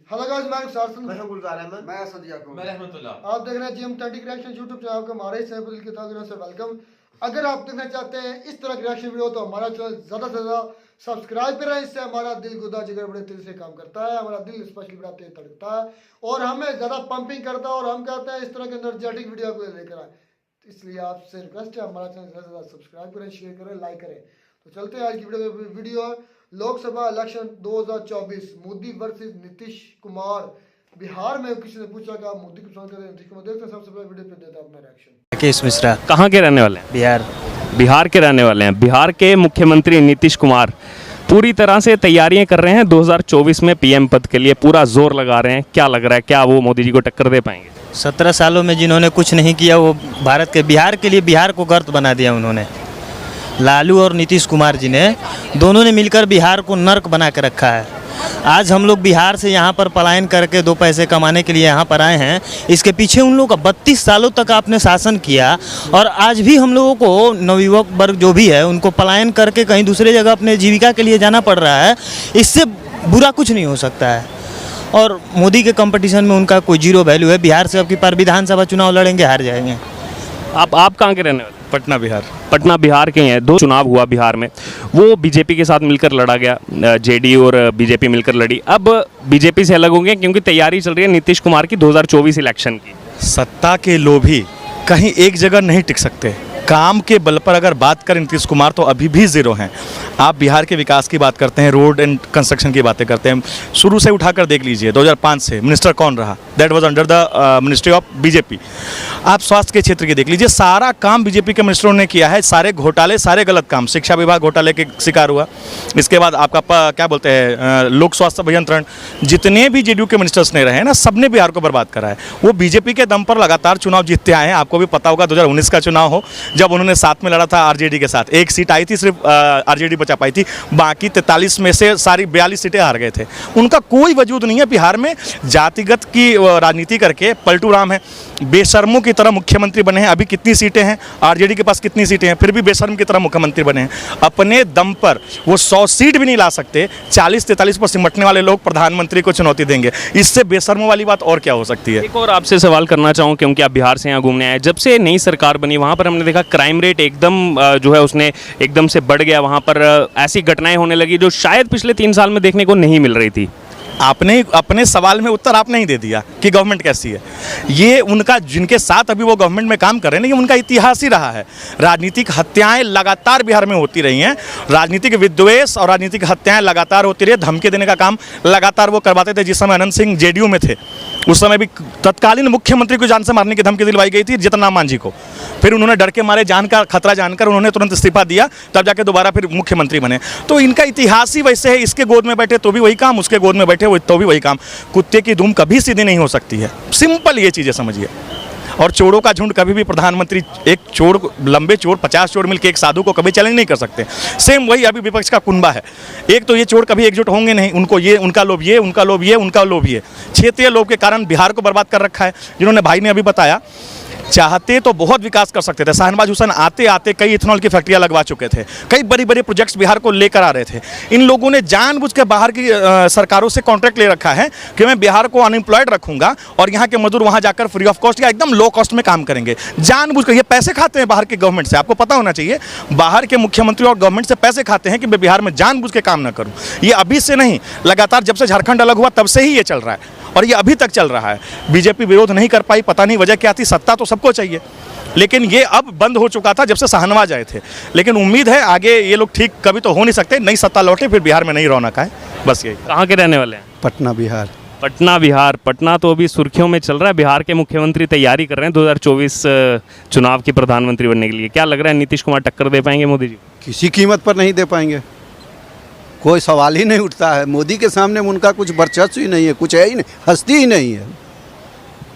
Hello guys, मैं गुलजार अहमद, मैं सदिया को मैं रहमतुल्लाह। आप देख रहे हैं जीएम 30 रिएक्शन यूट्यूब चैनल को हमारे सैफुल की तरफ से वेलकम। अगर आप देखना चाहते हैं इस तरह की रिएक्शन वीडियो तो हमारा चैनल ज़्यादा से ज़्यादा सब्सक्राइब करें। इससे हमारा दिल गुदा जिगर बड़े तेज से काम करता है, हमारा दिल स्पेशली बड़ा तेज धड़कता है और हमें ज़्यादा पंपिंग करता है और हम कहते हैं इस तरह के एनर्जेटिक वीडियो को लेकर आए। इसलिए आपसे रिक्वेस्ट है हमारा चैनल ज़्यादा से ज़्यादा सब्सक्राइब करें, शेयर करें, लाइक करें। तो चलते हैं आज की video. Lok Sabha election 2024 Modi versus Nitish Kumar. Bihar में किसी ने पूछा कि आप मोदी को पसंद करते हैं नीतीश कुमार, देखते हैं सबसे पहले वीडियो पे देता है अपना रिएक्शन। राकेश मिश्रा। कहाँ के रहने वाले हैं? बिहार के रहने वाले हैं। बिहार के मुख्यमंत्री नीतीश कुमार पूरी तरह से तैयारियां कर रहे हैं 2024 में पीएम पद के लिए, पूरा जोर लगा रहे हैं। क्या लग रहा है, क्या वो मोदी जी को टक्कर दे पाएंगे? 17 सालों में जिन्होंने कुछ नहीं किया वो भारत के बिहार के लिए बिहार को गर्त बना दिया उन्होंने। लालू और नीतीश कुमार जी ने दोनों ने मिलकर बिहार को नर्क बना के रखा है। आज हम लोग बिहार से यहाँ पर पलायन करके दो पैसे कमाने के लिए यहाँ पर आए हैं। इसके पीछे उन लोगों का 32 सालों तक आपने शासन किया और आज भी हम लोगों को नवयुवक वर्ग जो भी है उनको पलायन करके कहीं दूसरे जगह अपने जीविका के लिए जाना पड़ रहा है। इससे बुरा कुछ नहीं हो सकता है और मोदी के कंपटीशन में उनका कोई जीरो वैल्यू है। बिहार से अब की बार विधानसभा चुनाव लड़ेंगे, हार जाएंगे। आप कहाँ के रहने वाले? पटना बिहार। पटना बिहार के हैं। 2 चुनाव हुआ बिहार में, वो बीजेपी के साथ मिलकर लड़ा गया, जेडीयू और बीजेपी मिलकर लड़ी। अब बीजेपी से अलग होंगे क्योंकि तैयारी चल रही है नीतीश कुमार की 2024 इलेक्शन की। सत्ता के लोभी कहीं एक जगह नहीं टिक सकते। काम के बल पर अगर बात करें नीतीश कुमार तो अभी भी ज़ीरो हैं। आप बिहार के विकास की बात करते हैं, रोड एंड कंस्ट्रक्शन की बातें करते हैं, शुरू से उठाकर देख लीजिए 2005 से मिनिस्टर कौन रहा, that was under the ministry of BJP. आप स्वास्थ्य के क्षेत्र की देख लीजिए, सारा काम बीजेपी के मिनिस्टरों ने किया है। सारे घोटाले, सारे गलत काम, शिक्षा विभाग घोटाले के शिकार हुआ। इसके बाद आपका क्या बोलते हैं, लोक स्वास्थ्य अभियंत्रण, जितने भी जेडीयू के मिनिस्टर्स ने रहे हैं ना, सबने बिहार को बर्बाद करा है। वो बीजेपी के दम पर लगातार चुनाव जीतते आए हैं। आपको भी पता होगा 2019 का चुनाव हो, जब उन्होंने साथ में लड़ा था आरजेडी के साथ, एक सीट आई थी, सिर्फ आरजेडी बचा पाई थी, बाकी 43 में से सारी 42 सीटें हार गए थे। उनका कोई वजूद नहीं है बिहार में। जातिगत की राजनीति करके पलटू राम है, बेशर्मों की तरह मुख्यमंत्री बने हैं। अभी कितनी सीटें हैं, आरजेडी के पास कितनी सीटें हैं, फिर भी बेशर्म की तरह मुख्यमंत्री बने हैं। अपने दम पर वो 100 सीट भी नहीं ला सकते। 40-43 पर सिमटने वाले लोग प्रधानमंत्री को चुनौती देंगे। इससे बेशर्मों वाली बात और क्या हो सकती है? एक और आपसे सवाल करना चाहूँ, क्योंकि आप बिहार से यहाँ घूमने आए। जब से नई सरकार बनी वहाँ पर हमने देखा क्राइम रेट एकदम जो है उसने एकदम से बढ़ गया। वहाँ पर ऐसी घटनाएं होने लगी जो शायद पिछले 3 साल में देखने को नहीं मिल रही थी। आपने अपने सवाल में उत्तर आपने ही दे दिया कि गवर्नमेंट कैसी है। ये उनका, जिनके साथ अभी वो गवर्नमेंट में काम कर रहे हैं, ये उनका इतिहास ही रहा है। राजनीतिक हत्याएं लगातार बिहार में होती रही हैं। राजनीतिक विद्वेष और राजनीतिक हत्याएं लगातार होती रही। धमकी देने का काम लगातार वो करवाते थे। जिस समय अनंत सिंह जेडीयू में थे उस समय भी तत्कालीन मुख्यमंत्री को जान से मारने की धमकी दिलवाई गई थी, जीतन राम मांझी को। फिर उन्होंने डर के मारे, जान का खतरा जानकर उन्होंने तुरंत इस्तीफा दिया, तब जाके दोबारा फिर मुख्यमंत्री बने। तो इनका इतिहास ही वैसे है। इसके गोद में बैठे तो भी वही काम, उसके गोद में बैठे तो भी वही काम। कुत्ते की धूम कभी सीधी नहीं हो सकती है। सिंपल ये चीज़ें समझिए। और चोरों का झुंड कभी भी प्रधानमंत्री, एक चोर, लंबे चोर 50 चोर मिलकर एक साधु को कभी चैलेंज नहीं कर सकते। सेम वही अभी विपक्ष का कुनबा है। एक तो ये चोर कभी एकजुट होंगे नहीं। उनको ये, उनका लोभ ये, उनका लोभ ये, उनका लोभ ये। क्षेत्रीय लोभ के कारण बिहार को बर्बाद कर रखा है। जिन्होंने भाई ने अभी बताया, चाहते तो बहुत विकास कर सकते थे। शाहनवाज हुसैन आते आते कई इथेनॉल की फैक्ट्रियां लगवा चुके थे, कई बड़ी बड़ी प्रोजेक्ट्स बिहार को लेकर आ रहे थे। इन लोगों ने जानबूझ के बाहर की सरकारों से कॉन्ट्रैक्ट ले रखा है कि मैं बिहार को अनएम्प्लॉयड रखूंगा और यहाँ के मजदूर वहाँ जाकर फ्री ऑफ कॉस्ट या एकदम लो कॉस्ट में काम करेंगे। जानबूझ कर ये पैसे खाते हैं बाहर के गवर्नमेंट से। आपको पता होना चाहिए, बाहर के मुख्यमंत्री और गवर्नमेंट से पैसे खाते हैं कि मैं बिहार में जानबूझ के काम न करूँ। ये अभी से नहीं, लगातार जब से झारखंड अलग हुआ तब से ही ये चल रहा है और ये अभी तक चल रहा है। बीजेपी विरोध नहीं कर पाई, पता नहीं वजह क्या थी। सत्ता तो सबको चाहिए, लेकिन ये अब बंद हो चुका था जब से शाहनवाज आए थे। लेकिन उम्मीद है आगे ये लोग ठीक कभी तो हो नहीं सकते। नई सत्ता लौटे फिर बिहार में नई रौनक आए, बस यही। कहाँ के रहने वाले हैं? पटना बिहार। पटना बिहार। पटना तो अभी सुर्खियों में चल रहा है। बिहार के मुख्यमंत्री तैयारी कर रहे हैं 2024 चुनाव की प्रधानमंत्री बनने के लिए। क्या लग रहा है, नीतीश कुमार टक्कर दे पाएंगे मोदी जी? किसी कीमत पर नहीं दे पाएंगे, कोई सवाल ही नहीं उठता है। मोदी के सामने उनका कुछ वर्चस्व ही नहीं है, कुछ है ही नहीं, हस्ती ही नहीं है।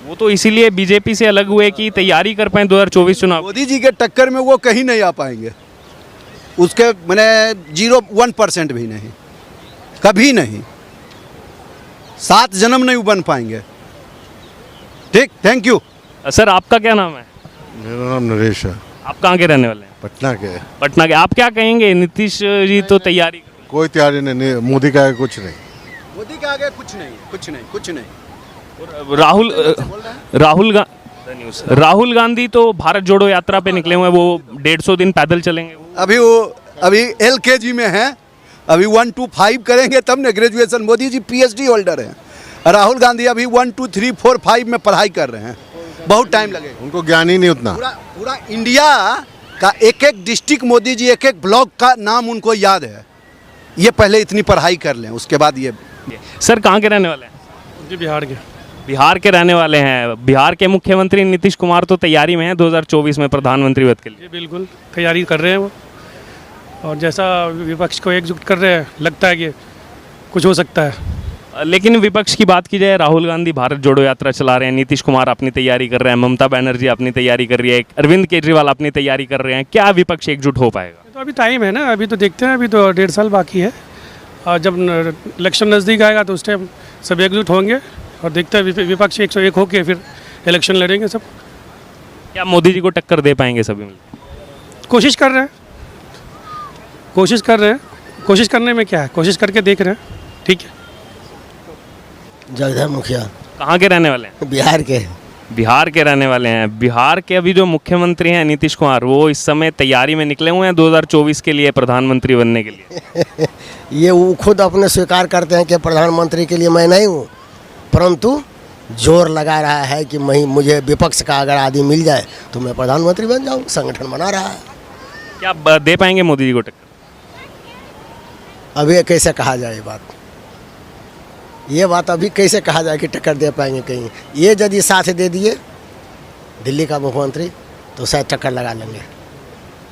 वो तो इसीलिए बीजेपी से अलग हुए कि तैयारी कर पाएं 2024 चुनाव। मोदी जी के टक्कर में वो कहीं नहीं आ पाएंगे। उसके मैंने 0.1% भी नहीं, कभी नहीं। 7 जन्म नहीं बन पाएंगे। ठीक, थैंक यू। सर आपका क्या नाम है? मेरा नाम नरेश है। आप कहाँ के रहने वाले हैं? पटना के। पटना के। आप क्या कहेंगे, नीतीश जी तो तैयारी कोई तैयारी नहीं, मोदी का कुछ नहीं। मोदी के आगे कुछ नहीं, कुछ नहीं, कुछ नहीं। राहुल गांधी तो भारत जोड़ो यात्रा पे निकले हुए हैं, वो 150 दिन पैदल चलेंगे। अभी LKG में हैं, अभी 1 to 5 करेंगे तब ना graduation. Modi ji PhD holder हैं, राहुल गांधी अभी 1 2 3 4 5 में पढ़ाई कर रहे हैं, बहुत टाइम लगेगा। उनको ज्ञान ही नहीं उतना। पूरा इंडिया का एक एक डिस्ट्रिक्ट मोदी जी, एक एक ब्लॉक का नाम उनको याद है। ये पहले इतनी पढ़ाई कर लें, उसके बाद ये। सर कहाँ के रहने वाले हैं? जी बिहार के। बिहार के रहने वाले हैं। बिहार के मुख्यमंत्री नीतीश कुमार तो तैयारी में हैं 2024 में प्रधानमंत्री पद के लिए। जी बिल्कुल तैयारी कर रहे हैं वो, और जैसा विपक्ष को एकजुट कर रहे हैं, लगता है कि कुछ हो सकता है। लेकिन विपक्ष की बात की जाए, राहुल गांधी भारत जोड़ो यात्रा चला रहे हैं, नीतीश कुमार अपनी तैयारी कर रहे हैं, ममता बनर्जी अपनी तैयारी कर रही है, अरविंद केजरीवाल अपनी तैयारी कर रहे हैं। क्या विपक्ष एकजुट हो पाएगा? तो अभी टाइम है ना, अभी तो देखते हैं, अभी तो 1.5 साल बाकी है, और जब इलेक्शन नज़दीक आएगा तो उस टाइम सब एकजुट होंगे और देखते हैं विपक्ष 101 होके फिर इलेक्शन लड़ेंगे सब। क्या मोदी जी को टक्कर दे पाएंगे सभी मिलकर? कोशिश कर रहे हैं, कोशिश करने में क्या है, कोशिश करके देख रहे हैं। ठीक है। जगधर मुखिया। कहाँ के रहने वाले हैं? बिहार के। बिहार के रहने वाले हैं। बिहार के अभी जो मुख्यमंत्री हैं नीतीश कुमार, वो इस समय तैयारी में निकले हुए हैं 2024 के लिए प्रधानमंत्री बनने के लिए। ये वो खुद अपने स्वीकार करते हैं कि प्रधानमंत्री के लिए मैं नहीं हूँ, परंतु जोर लगा रहा है कि मुझे विपक्ष का अगर आदमी मिल जाए तो मैं प्रधानमंत्री बन जाऊँ। संगठन बना रहा है। क्या दे पाएंगे मोदी जी को टक्कर? अभी कैसे कहा जाए ये बात अभी कैसे कहा जाए कि टक्कर दे पाएंगे? कहीं ये यदि साथ दे दिए दिल्ली का मुख्यमंत्री तो शायद टक्कर लगा लेंगे।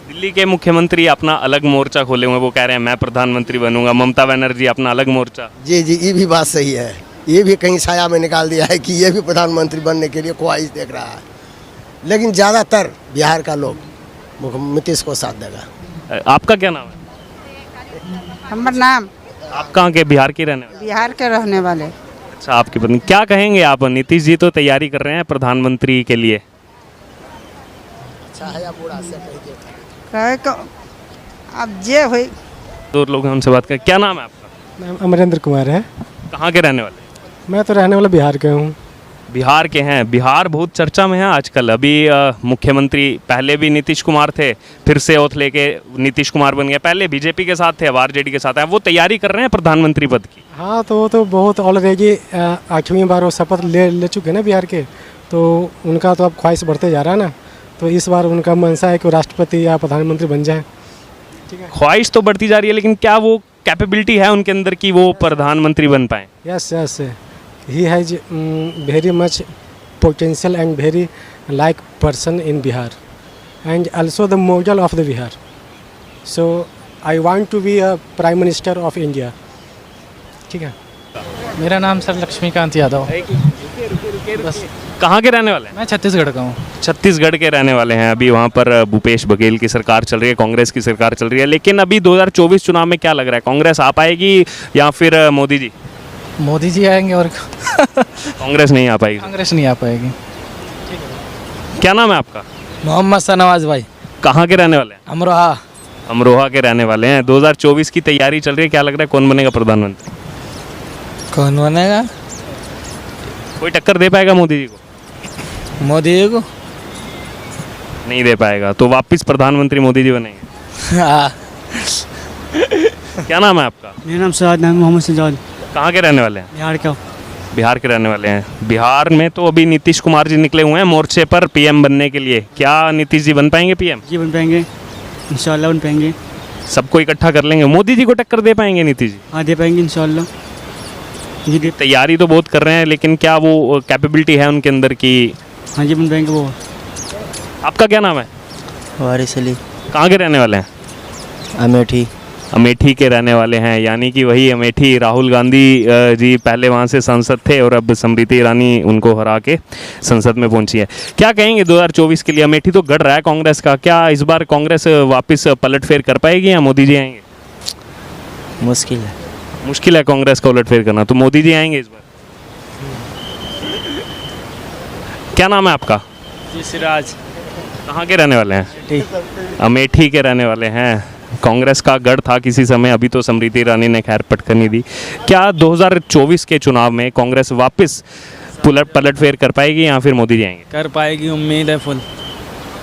दिल्ली के मुख्यमंत्री अपना अलग मोर्चा खोले हुए हैं, वो कह रहे हैं मैं प्रधानमंत्री बनूंगा। ममता बनर्जी अपना अलग मोर्चा। जी ये भी बात सही है। ये भी कहीं छाया में निकाल दिया है कि ये भी प्रधानमंत्री बनने के लिए ख्वाहिश देख रहा है, लेकिन ज़्यादातर बिहार का लोग नीतीश को साथ देगा। आपका क्या नाम है? हमारा नाम। आप कहाँ के? बिहार के रहने वाले? बिहार के रहने वाले। अच्छा, आपकी पत्नी। क्या कहेंगे आप? नीतीश जी तो तैयारी कर रहे हैं प्रधानमंत्री के लिए। अच्छा है या बुरा से कहे को अब जे हुई। दो लोग हैं, उनसे बात करें। क्या नाम है आपका? नाम अमरेंद्र कुमार है। कहाँ के रहने वाले? मैं तो रहने वाला बिहार के हूँ। बिहार के हैं। बिहार बहुत चर्चा में है आजकल। अभी मुख्यमंत्री पहले भी नीतीश कुमार थे, फिर से ओथ लेके नीतीश कुमार बन गए। पहले बीजेपी के साथ थे, अब आरजेडी के साथ हैं। वो तैयारी कर रहे हैं प्रधानमंत्री पद की। हाँ तो वो तो बहुत ऑलरेडी 8वीं बार वो शपथ ले चुके हैं ना बिहार के, तो उनका तो अब ख्वाहिश बढ़ते जा रहा है ना, तो इस बार उनका मनसा है कि वो राष्ट्रपति या प्रधानमंत्री बन जाए। ठीक है। ख्वाहिश तो बढ़ती जा रही है, लेकिन क्या वो कैपेबिलिटी है उनके अंदर कि वो प्रधानमंत्री बन पाए? Yes he has very much potential and very like person in Bihar, and also the model of the Bihar. So I want to be a prime minister of India. ठीक है। मेरा नाम सर लक्ष्मीकांत यादव। बस। कहाँ के रहने वाले हैं? मैं छत्तीसगढ़ का हूँ। छत्तीसगढ़ के रहने वाले हैं। अभी वहाँ पर भूपेश बघेल की सरकार चल रही है, कांग्रेस की सरकार चल रही है। लेकिन अभी 2024 चुनाव में क्या लग रहा है, कांग्रेस आ पाएगी या फिर मोदी जी? मोदी जी आएंगे और कांग्रेस नहीं आ पाएगी। कांग्रेस नहीं आ पाएगी। क्या नाम है आपका? मोहम्मद शाहनवाज भाई। कहाँ के रहने वाले हैं? अमरोहा। अमरोहा के रहने वाले हैं। 2024 की तैयारी चल रही है, क्या लग रहा है कौन बनेगा प्रधानमंत्री? कौन बनेगा? कोई टक्कर दे पाएगा मोदी जी को? मोदी जी को नहीं दे पाएगा, तो वापस प्रधानमंत्री मोदी जी बनेंगे। हाँ। क्या नाम है आपका? मेरा नाम सजाद नाम मोहम्मद सजाद। कहाँ के रहने वाले हैं? बिहार का। बिहार के रहने वाले हैं। बिहार में तो अभी नीतीश कुमार जी निकले हुए हैं मोर्चे पर पीएम बनने के लिए। क्या नीतीश जी बन पाएंगे पीएम? जी बन पाएंगे, इंशाल्लाह बन पाएंगे। सबको इकट्ठा कर लेंगे। मोदी जी को टक्कर दे पाएंगे नीतीश जी? हाँ दे पाएंगे इंशाल्लाह। जी दे। तैयारी तो बहुत कर रहे हैं, लेकिन क्या वो कैपेबिलिटी है उनके अंदर की? हाँ जी बन पाएंगे वो। आपका क्या नाम है? वारिस अली। कहाँ के रहने वाले हैं? अमेठी। अमेठी के रहने वाले हैं, यानी कि वही अमेठी। राहुल गांधी जी पहले वहाँ से सांसद थे और अब स्मृति ईरानी उनको हरा के संसद में पहुंची है। क्या कहेंगे 2024 के लिए? अमेठी तो गढ़ रहा है कांग्रेस का। क्या इस बार कांग्रेस वापस पलटफेर कर पाएगी या मोदी जी आएंगे? मुश्किल है कांग्रेस का उलटफेर करना, तो मोदी जी आएंगे इस बार। क्या नाम है आपका? जी सिराज। कहाँ के रहने वाले हैं? अमेठी के रहने वाले हैं। कांग्रेस का गढ़ था किसी समय, अभी तो स्मृति ईरानी ने खैर पटखनी दी। क्या 2024 के चुनाव में कांग्रेस वापस पलटफेर कर पाएगी या फिर मोदी जी आएंगे? कर पाएगी, उम्मीद है फुल,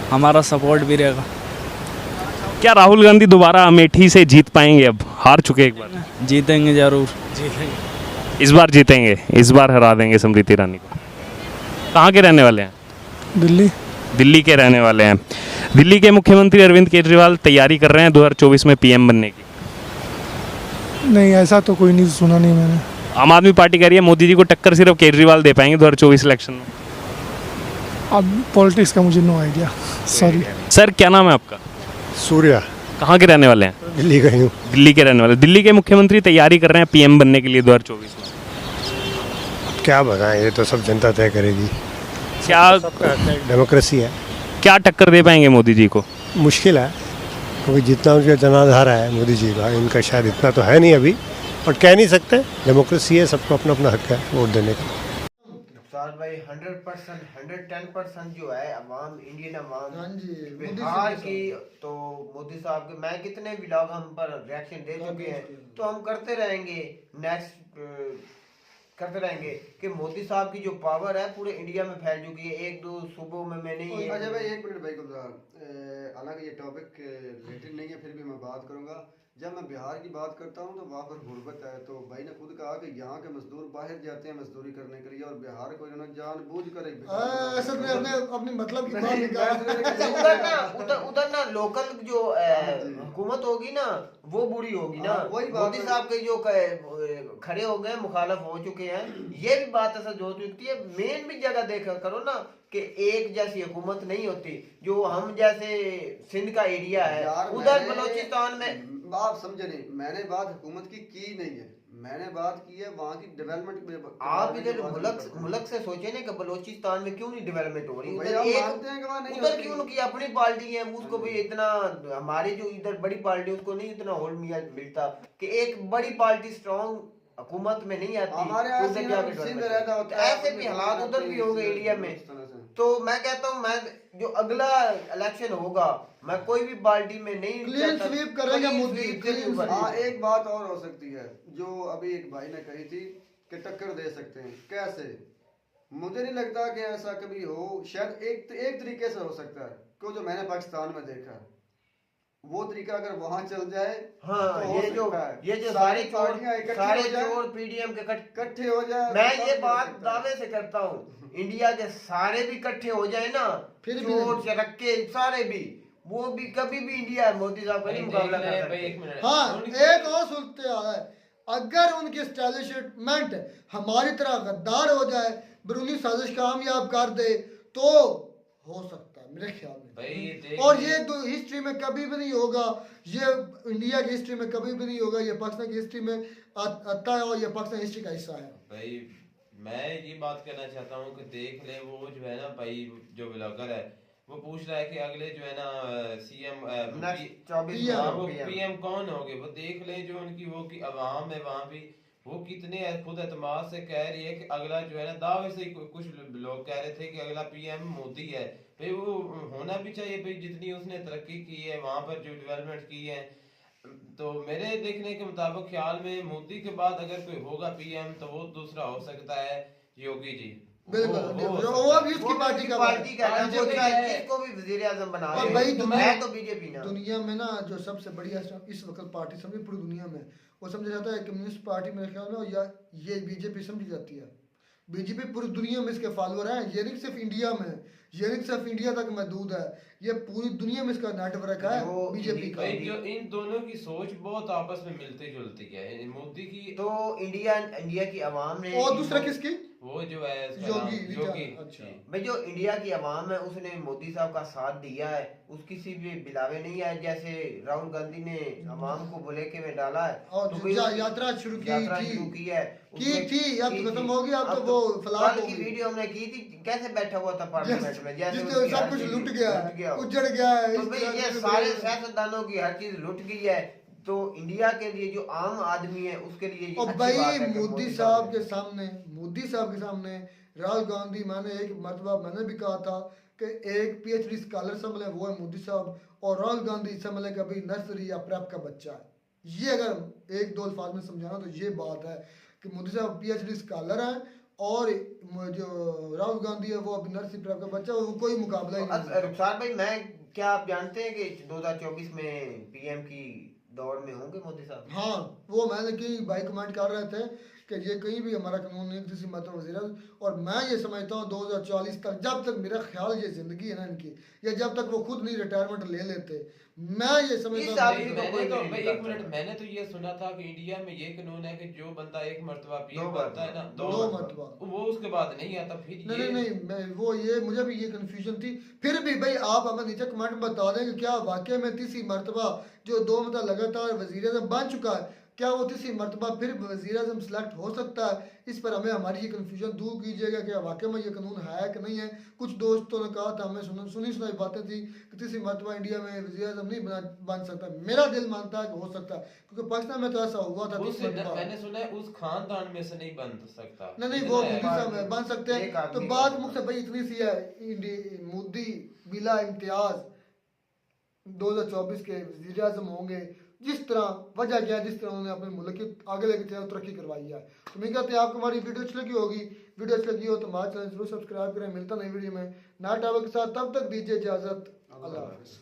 हमारा सपोर्ट भी रहेगा। क्या राहुल गांधी दोबारा अमेठी से जीत पाएंगे? अब हार चुके एक बार, जीतेंगे ज़रूर। इस बार जीतेंगे, इस बार हरा देंगे स्मृति ईरानी को। कहाँ के रहने वाले हैं? दिल्ली। दिल्ली के रहने वाले हैं। दिल्ली के मुख्यमंत्री अरविंद केजरीवाल तैयारी कर रहे हैं 2024 में पीएम बनने की। नहीं, ऐसा तो कोई नहीं सुना नहीं मैंने। आम आदमी पार्टी कह रही है मोदी जी को टक्कर सिर्फ केजरीवाल दे पाएंगे 2024 इलेक्शन में। अब पॉलिटिक्स का मुझे नो आइडिया, सॉरी। सर क्या नाम है आपका? सूर्या। कहाँ के रहने वाले हैं? दिल्ली का ही हूँ। दिल्ली के रहने वाले। दिल्ली के मुख्यमंत्री तैयारी कर रहे हैं पीएम बनने के लिए 2024 में। क्या बताएं, ये तो सब जनता तय करेगी। क्या डेमोक्रेसी है। क्या टक्कर दे पाएंगे मोदी जी को? मुश्किल है, क्योंकि जितना उनका जनाधार है मोदी जी का, इनका शायद इतना तो है नहीं अभी, बट कह नहीं सकते। डेमोक्रेसी है, सबको अपना अपना हक है वोट देने का। नुकसान भाई 100%, 110% जो है अवाम, इंडियन अवाम हाँ जी, मोदी बिहार साहब की, तो मोदी साहब के मैं कितने व्लॉग हम पर रिएक्शन दे चुके हैं, तो हम करते रहेंगे, नेक्स्ट करते रहेंगे कि मोदी साहब की जो पावर है पूरे इंडिया में फैल चुकी है। एक दो सूबों में नहीं है। अच्छा भाई एक मिनट भाई गुलजार, हालांकि ये टॉपिक रिलेटेड नहीं है, फिर भी मैं बात करूंगा। जब मैं बिहार की बात करता हूँ तो वहाँ पर गुर्बत है, तो भाई ने खुद कहा कि यहाँ के मजदूर बाहर जाते हैं मजदूरी करने के लिए, और बिहार को इन्होंने जानबूझ कर असल में अपने अपनी मतलब की बात निकाल। उधर ना लोकल जो हुकूमत होगी ना वो बुरी होगी ना। वही मोदी साहब के जो खड़े हो गए, मुखालफ हो चुके हैं, ये भी बात ऐसा जो चुकी है। मेन भी जगह देखा करो ना कि एक जैसी हुकूमत नहीं होती। जो हम जैसे सिंध का एरिया है, उधर बलोचिस्तान में आप समझे नहीं, मैंने बात हुकूमत की नहीं है, मैंने बात की है वहाँ की डेवलपमेंट में। आप इधर मुल्क से सोचे ना कि बलोचिस्तान में क्यों नहीं डेवलपमेंट हो रही? उधर क्यों की अपनी पार्टी है, उसको भी इतना, हमारी जो इधर बड़ी पार्टी उसको नहीं इतना होल्ड मिलता कि एक बड़ी पार्टी स्ट्रॉन्ग हुकूमत में नहीं आती। हमारे ऐसे भी हालात उधर भी हो गए इंडिया में। तो मैं कहता हूँ, मैं जो अगला इलेक्शन होगा, मैं कोई भी पार्टी में नहीं क्लीन स्वीप करेगा मोदी। हाँ, एक बात और हो सकती है जो अभी एक भाई ने कही थी कि टक्कर दे सकते हैं। कैसे? मुझे नहीं लगता कि ऐसा कभी हो। शायद एक तरीके से हो सकता है, क्यों जो मैंने पाकिस्तान में देखा है वो तरीका अगर वहां चल जाए। हाँ, तो ये जो सारे चोर पीडीएम के इकट्ठे हो जाए। मैं ये बात दावे से करता हूँ, इंडिया के सारे भी इकट्ठे हो जाए ना, फिर चोर चरक्के सारे भी, वो भी कभी भी इंडिया मोदी साहब का नहीं मुकाबला कर सकते। हाँ, एक और सुनते आ है, अगर उनकी एस्टैब्लिशमेंट हमारी तरह गद्दार हो जाए, बैरूनी साजिश कामयाब कर दे, तो हो सकता है मेरे ख्याल में। और ये तो हिस्ट्री में कभी भी नहीं होगा, ये इंडिया की हिस्ट्री में कभी भी नहीं होगा, ये पाकिस्तान की हिस्ट्री में आता है और ये पाकिस्तान हिस्ट्री का हिस्सा है। भाई मैं ये बात कहना चाहता हूँ कि देख ले, वो जो है ना भाई जो ब्लॉगर है वो पूछ रहा है कि अगले जो है ना सीएम पीएम कौन होंगे, वो देख ले जो उनकी वो की आवाम है वहाँ भी, वो कितने खुद एतमाद से कह रही है कि अगला जो है ना, दावे से कुछ लोग कह रहे थे कि अगला पीएम मोदी है। भाई वो होना भी चाहिए भाई, जितनी उसने तरक्की की है वहाँ पर जो डेवलपमेंट की है। तो मेरे देखने के मुताबिक ख्याल में मोदी के बाद अगर कोई होगा पीएम तो वो दूसरा हो सकता है योगी जी। बिल्कुल, वो भी उसकी पार्टी का इसको भी वजीर आजम बना रहे हैं। भाई मैं तो बीजेपी ना, दुनिया में ना जो सबसे बढ़िया इस वक्त पार्टी समझी पूरी दुनिया में, वो समझा जाता है कम्युनिस्ट पार्टी मेरे ख्याल में, या ये बीजेपी समझी जाती है। बीजेपी पूरी दुनिया में इसके फॉलोअर हैं, ये नहीं सिर्फ इंडिया में, ये नहीं सिर्फ इंडिया तक महदूद है, ये पूरी दुनिया में इसका नेटवर्क है बीजेपी का। जो इन दोनों की सोच बहुत आपस में मिलती जुलती है। मोदी की तो इंडिया की आवाम ने, और दूसरा किसकी, वो जो है योगी। अच्छा भाई, जो इंडिया की आवाम है उसने मोदी साहब का साथ दिया है, उसकी किसी भी बिलावे नहीं है। जैसे राहुल गांधी ने आवाम को बुलेके में डाला है और तो यात्रा शुरू की है, थी अब तो खत्म हो गई, अब तो वो कल की वीडियो हमने की थी, कैसे बैठा हुआ था पार्लियामेंट में, जैसे सब कुछ लुट गया, उजड़ गया है। तो भाई ये सारे सियासतदानों की हर चीज लुट गई है। तो इंडिया के लिए जो आम आदमी है उसके लिए और भाई मोदी साहब के सामने राहुल गांधी, मैंने एक मरतबा मैंने भी कहा था कि एक पीएचडी स्कॉलर संभले वो है मोदी साहब, और राहुल गांधी समझ लें कि अभी नर्सरी या प्रेप का बच्चा है। ये अगर एक दो अल्फाज में समझाना तो ये बात है कि मोदी साहब PhD स्कॉलर हैं और जो राहुल गांधी है वो अभी नर्सरी प्रेप का बच्चा है, वो कोई मुकाबला ही नहीं। रुखसार भाई, मैं क्या आप जानते हैं कि 2024 में PM की दौड़ में होंगे मोदी साहब? हाँ, वो मैंने कहीं भाई कमेंट कर रहे थे कि ये कहीं भी हमारा कानून नहीं किसी मतलब वजीर, और मैं ये समझता हूँ 2040 तक, जब तक मेरा ख्याल ये जिंदगी है ना इनकी, या जब तक वो खुद नहीं रिटायरमेंट ले लेते, मैं ये समझता हूँ। एक मिनट, मैंने तो ये सुना था कि इंडिया में ये कानून है कि जो बंदा एक मरतबा PM बनता है ना, दो मरतबा, वो उसके बाद नहीं आता फिर। नहीं, वो ये मुझे भी ये कंफ्यूजन थी। फिर भी भाई आप हमें नीचे कमेंट में बता दें कि क्या वाकई में तीसरी मरतबा जो 2 मतलब लगातार वजीर आज़म बन चुका है, क्या वो तीसरी मरतबा फिर वज़ीर आज़म सेलेक्ट हो सकता है? इस पर हमें हमारी ये कन्फ्यूजन दूर कीजिएगा कि वाकई में ये कानून है कि नहीं है। कुछ दोस्तों ने कहा था, हमें सुनी सुनाई बातें थी कि तीसरी मरतबा इंडिया में वज़ीर आज़म नहीं बन सकता। मेरा दिल मानता है कि हो सकता है, क्योंकि पाकिस्तान में तो ऐसा हुआ था। मैंने सुना है उस खानदान में से नहीं बन सकता। नहीं, वो मोदी साहब बन सकते हैं। तो बात मुझसे भाई इतनी सी है, मोदी बिला इम्तियाज 2024 के वज़ीर आज़म होंगे। जिस तरह वजह क्या है, जिस तरह उन्होंने अपने मुल्क की आगे लेके चल तरक्की करवाई है। तो मैं कहते हैं आपको हमारी वीडियो अच्छी लगी होगी। वीडियो अच्छी लगी हो तो हमारा चैनल जरूर सब्सक्राइब करें। मिलता नई वीडियो में नया टॉपिक के साथ, तब तक दीजिए इजाज़त। अल्लाह हाफ़िज़।